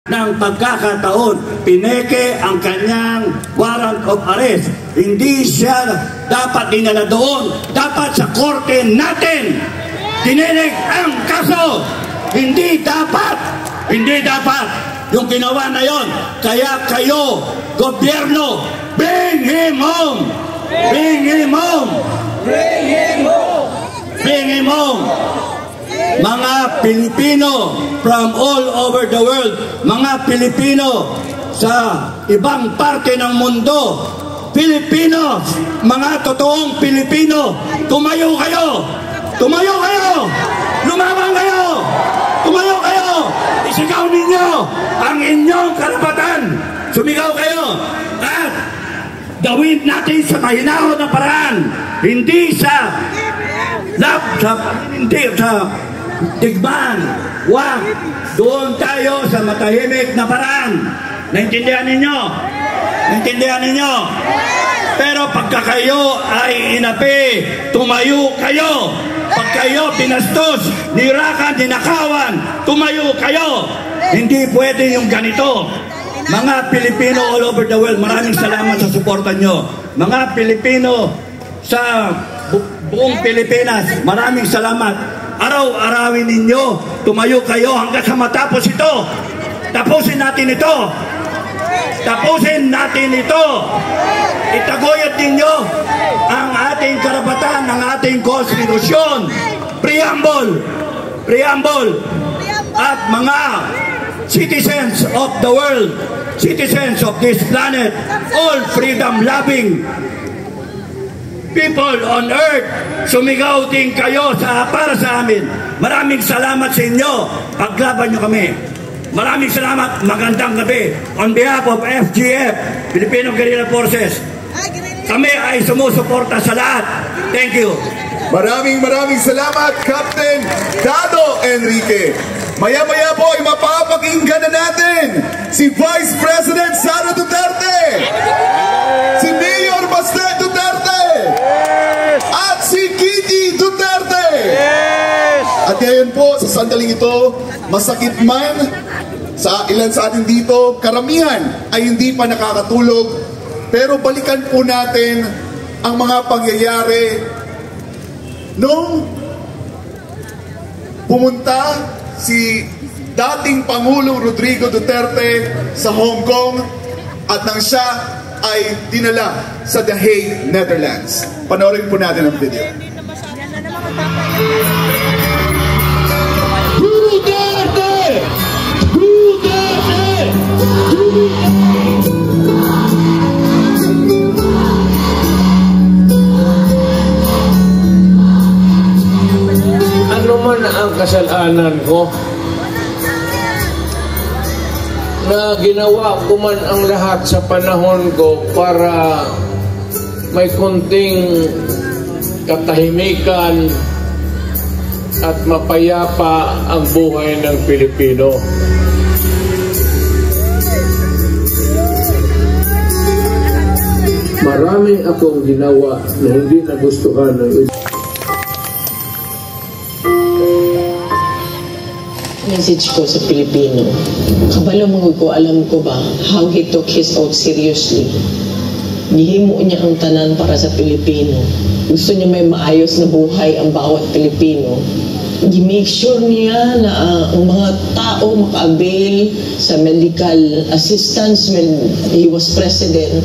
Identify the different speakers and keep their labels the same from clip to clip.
Speaker 1: ng pagkakataon, pineke ang kanyang warrant of arrest. Hindi siya dapat dinala doon. Dapat sa korte natin dininig ang kaso. Hindi dapat yung ginawa na yon. Kaya kayo, gobyerno, bring him home! Bring him home! Bring him home! Bring him home! Mga Pilipino from all over the world, mga Pilipino sa ibang parte ng mundo, Filipinos, mga totoong Pilipino, tumayo kayo! Tumayo kayo! Lumaban kayo! Tumayo kayo! Isigaw ninyo ang inyong karapatan! Sumigaw kayo! At gawin natin sa mahinahon na paraan, hindi sa digman. Wag, doon tayo sa matahimik na paraan. Naintindihan ninyo? Naintindihan ninyo? Pero pagka kayo ay inapi, tumayo kayo. Pag kayo pinastos, nirakan, ninakawan, tumayo kayo. Hindi pwede yung ganito. Mga Pilipino all over the world, maraming salamat sa suporta nyo. Mga Pilipino sa buong Pilipinas, maraming salamat. Araw-arawin ninyo, tumayo kayo hanggang sa matapos ito. Tapusin natin ito. Tapusin natin ito. Itaguyod ninyo ang ating karapatan, ang ating konstitusyon. Preamble. At mga citizens of the world, citizens of this planet, all freedom-loving people on earth, sumigaw din kayo para sa amin. Maraming salamat sa inyo. Paglaban nyo kami. Maraming salamat. Magandang gabi. On behalf of FGF, Filipino Guerrilla Forces, kami ay sumusuporta sa lahat. Thank you.
Speaker 2: Maraming salamat, Captain Dado Enrique. Maya-maya po ay mapapakinggan na natin si Vice President Sara Duterte, si Mayor Baste Duterte, at si Kitty Duterte. At ngayon po, sa sandaling ito, masakit man sa ilan sa atin dito, karamihan ay hindi pa nakakatulog. Pero balikan po natin ang mga pangyayari nung pumunta si dating Pangulong Rodrigo Duterte sa Hong Kong at nang siya ay dinala sa The Hague, Netherlands. Panoorin po natin ang video. Duterte! Duterte!
Speaker 3: Ano man ang kasalanan ko na ginawa ko man ang lahat sa panahon ko para may konting katahimikan at mapayapa ang buhay ng Pilipino. Marami akong ginawa na hindi nagustuhan ng
Speaker 4: message ko sa Pilipino. Kabalo mo ko, alam ko ba how he took his oath seriously. Gihimo niya ang tanan para sa Pilipino. Gusto niya may maayos na buhay ang bawat Pilipino. Gi-make sure niya na ang mga tao maka-avail sa medical assistance when he was president.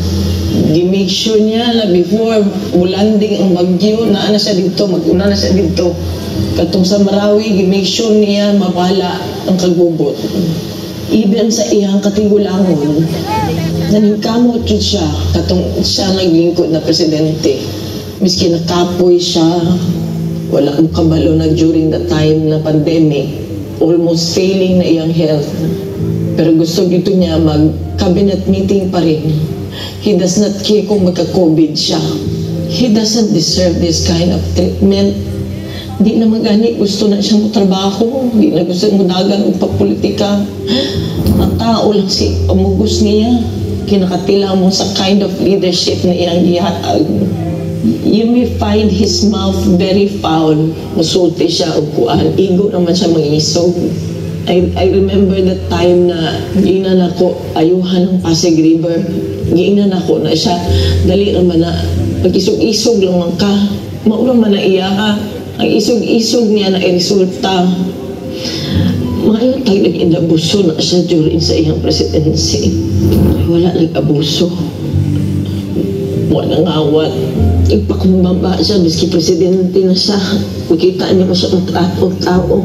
Speaker 4: Gi-make sure niya na before mulanding ang bagyo, naana siya dito, mag-una na siya dito. Katong sa Marawi, gi-make sure niya mabala ang kagubot. Even sa iyang katigulangon, naningkamot yun siya, katong siya naglingkod na presidente. Miski nakapoy siya, wala akong kabalo na during the time na pandemic, almost failing na iyang health. Pero gusto dito niya mag-cabinet meeting pa rin. He does not care kung magka-COVID siya. He doesn't deserve this kind of treatment. Di na magani, gusto na siyang trabaho, di na gusto mo dagan o papolitika. Ang tao lang si amugos niya, kinakatila mo sa kind of leadership na iyang gihatag. You may find his mouth very foul, musulti siya o kuan, igo naman siya mangisog. I remember that time na giinan ako ayuhan ng Pasig River. Giinan ako na siya dali naman na pag-isog-isog lang man ka. Maurang man na iya ka. Ang isog-isog niya na resulta. Maayon tayo nag-inabuso na siya during sa iyang presidency. Wala nag-abuso. Wala ngawat. Ipakubaba siya, miski presidente na siya. Makita niya pa siya ang tao.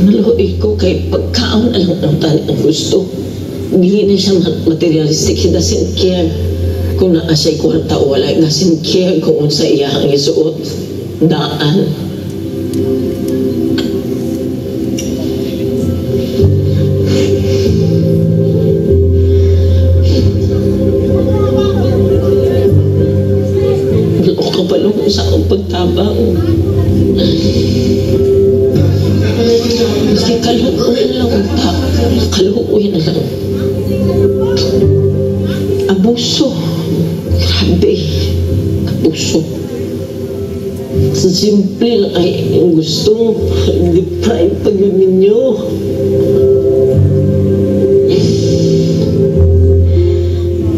Speaker 4: Naluhoy ko kay pagkaon alam ng tali ang gusto. Hindi na siya materialistic. He doesn't care kung naa siya'y kwarta o wala. He doesn't care kung unsa iya ang isuot. Daan. Kapalong sa akong pagtabang. Kasi kaluoy lang pa. Kaluoy na lang. Abuso. Grabe. Abuso. Sa simple lang ay gusto deprive pag yun ninyo.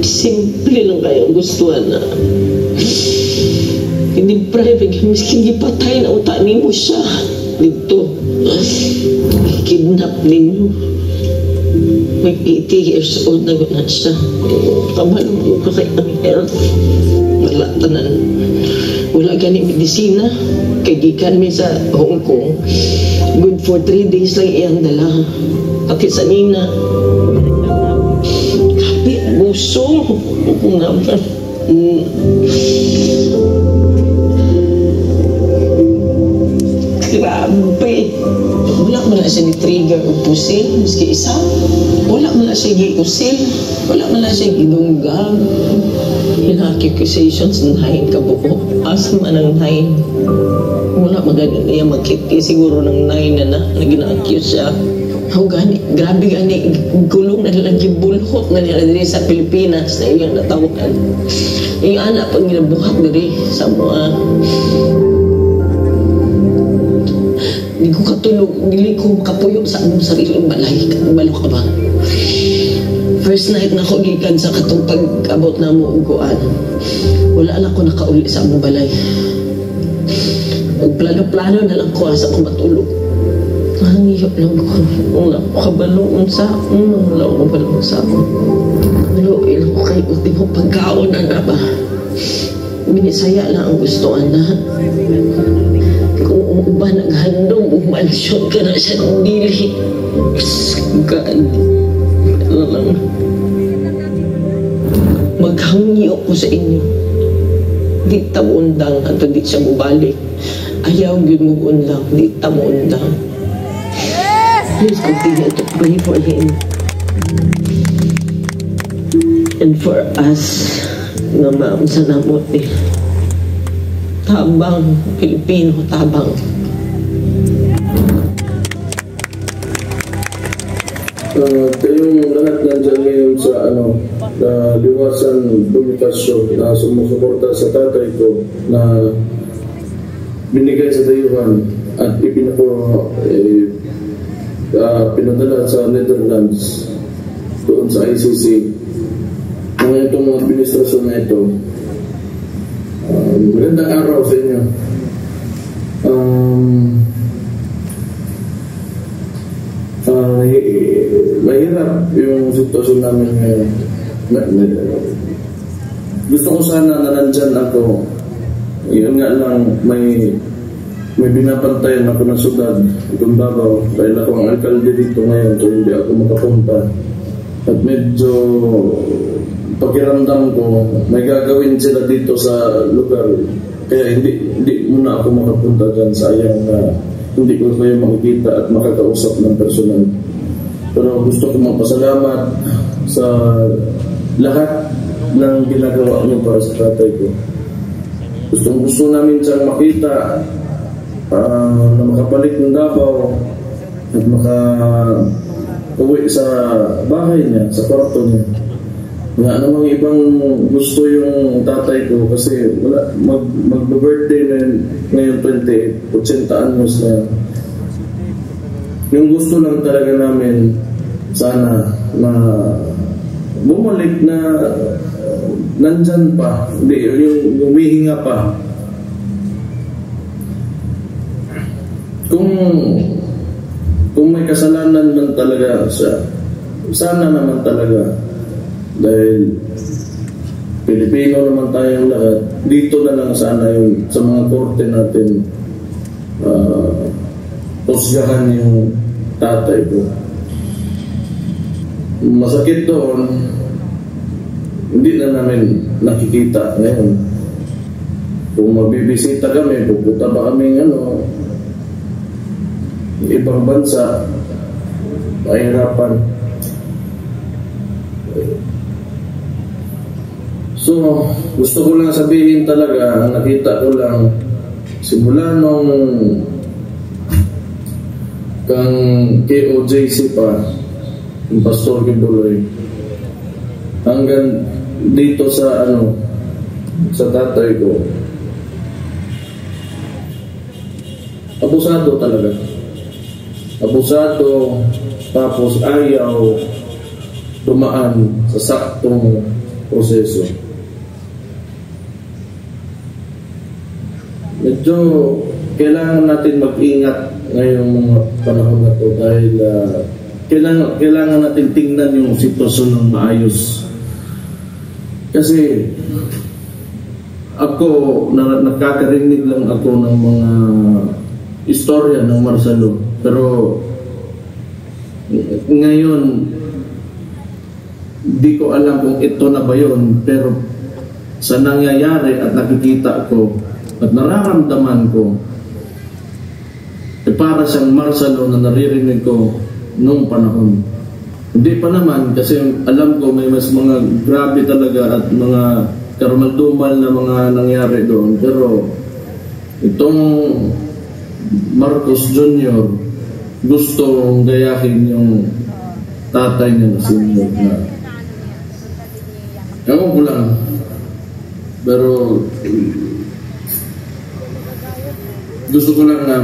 Speaker 4: Simple lang kayo gustuhan na. Hindi private, miskin gipatay na utani mo siya dito. Kidnap ninyo. May 80 years old na guna siya. Kamalong mo ka kay ang health. Wala tanan. Wala gani medisina. Kay gikan mi sa Hong Kong. Good for 3 days lang iyang dala. Pati sa nina. Kapi, buso. Grabe. Wala mo na siya ni-trigger o pusil, miski isa. Wala mo na siya gi-usil. Wala mo na siya gidunggam. Yung accusations ng 9 kabuo. Asma ng 9. Wala maganin niya magkiti. Siguro ng 9 na gina-accuse siya. How gani, grabe gani, gulong na nilang gibulhot na nila diri sa Pilipinas na iyang natawagan. Yung anak pag ginabuhat diri sa mga hindi ko katulog, hindi ko makapuyo sa among sariling balay. Balo ka ba? First night na ako gikan sa katong pag-abot na mo uguan. Wala lang ko nakauli sa among balay. Plano-plano na lang ko asa ko matulog. Nangihip lang ko. Wala ko kabalong sa ako. Wala ko kabalong sa ako. Naluoy lang ko kay ultimo pagkaon na ba? Minisaya lang ang gustoan na. Kung uba naghandong, umansyon ka na siya ng dili. God. Ano lang. Maghangyo ko sa inyo. Di tamuundang at di siya mubalik. Ayaw yun muundang. Di tamuundang. Please continue to pray for him. And for us na maam sa namot ni Tabang, Pilipino, tabang.
Speaker 3: Kayong lahat nandyan ngayon sa liwasan publikasyon na sumusuporta sa tatay ko na binigay sa dayuhan at pinadala sa Netherlands doon sa ICC. Mga itong mga administrasyon na ito, magandang araw sa inyo. Mahirap yung sitwasyon namin ngayon. Gusto ko sana na nandyan ako. Yun nga lang, may binapantayan ako ng syudad itong Davao dahil ako ang alkalde dito ngayon, so hindi ako makapunta. At medyo pakiramdam ko may gagawin sila dito sa lugar, kaya hindi muna ako makapunta dyan. Sayang na hindi ko kayo makikita at makakausap ng personal. Pero gusto ko magpasalamat sa lahat ng ginagawa niyo para sa tatay ko. Gusto namin siyang makita na makabalik ng Davao at makauwi sa bahay niya, sa kwarto niya. Nga namang ibang gusto yung tatay ko kasi mag-birthday na ngayon 80 anyos na. Yung gusto lang talaga namin, sana na bumalik na nandyan pa, yung humihinga pa. Kung may kasalanan man talaga siya, sana naman talaga, dahil Pilipino naman tayong lahat, dito na lang sana yung sa mga korte natin husgahan yung tatay ko. Masakit doon, hindi na namin nakikita ngayon. Kung magbibisita kami, pupunta ba kami ibang bansa, mahirapan. So, gusto ko lang sabihin talaga, nakita ko lang, simula nung kang KOJC pa, yung Pastor Kibuloy, hanggang dito sa sa tatay ko, abusado talaga. Abusado, tapos ayaw dumaan sa saktong proseso. Medyo kailangan natin mag-ingat ngayong mga panahon na to dahil kailangan natin tingnan yung sitwasyon ng maayos. Kasi ako, nakakarinig lang ako ng mga istorya ng Marcelo. Pero ngayon, di ko alam kung ito na ba yun. Pero sa nangyayari at nakikita ko at nararamdaman ko, para siyang Marcelo na naririnig ko nung panahon. Hindi pa naman, kasi alam ko may mas mga grabe talaga at mga karumaldumal na mga nangyari doon. Pero itong Marcos Jr. gusto gayahin yung tatay niya na senior na. Ewan ko lang. Pero gusto ko lang na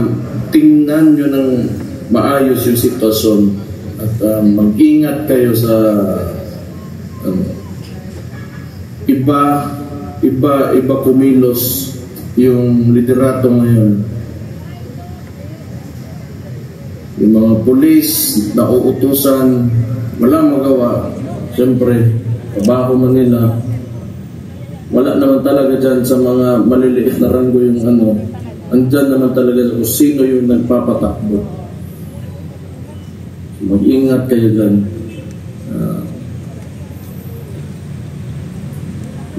Speaker 3: tingnan nyo ng maayos yung sitwasyon at mag-ingat kayo sa iba kumilos yung liderato ngayon. Yung mga pulis na uutusan, wala magawa. Siyempre, trabaho man nila. Wala naman talaga dyan sa mga maliliit na ranggo yung andyan naman talaga kung sino yung nagpapatakbo. Mag-ingat kayo dyan.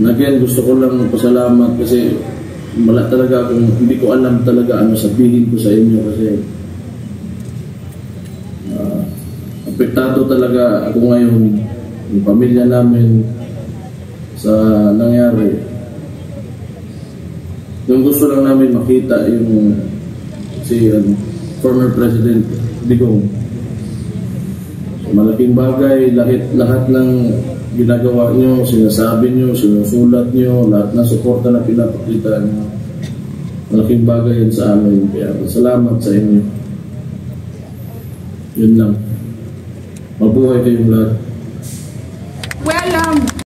Speaker 3: Again, gusto ko lang magpasalamat kasi wala talaga akong, hindi ko alam talaga ano sabihin ko sa inyo kasi apektado talaga ako ngayon, yung pamilya namin sa nangyari. Yung gusto lang namin makita yung former President Digong. Malaking bagay, lahat ng ginagawa nyo, sinasabi nyo, sinusulat nyo, lahat ng suporta na pinapakita nyo. Malaking bagay yan sa amin. Kaya salamat sa inyo. Yun lang. Mabuhay kayong lahat.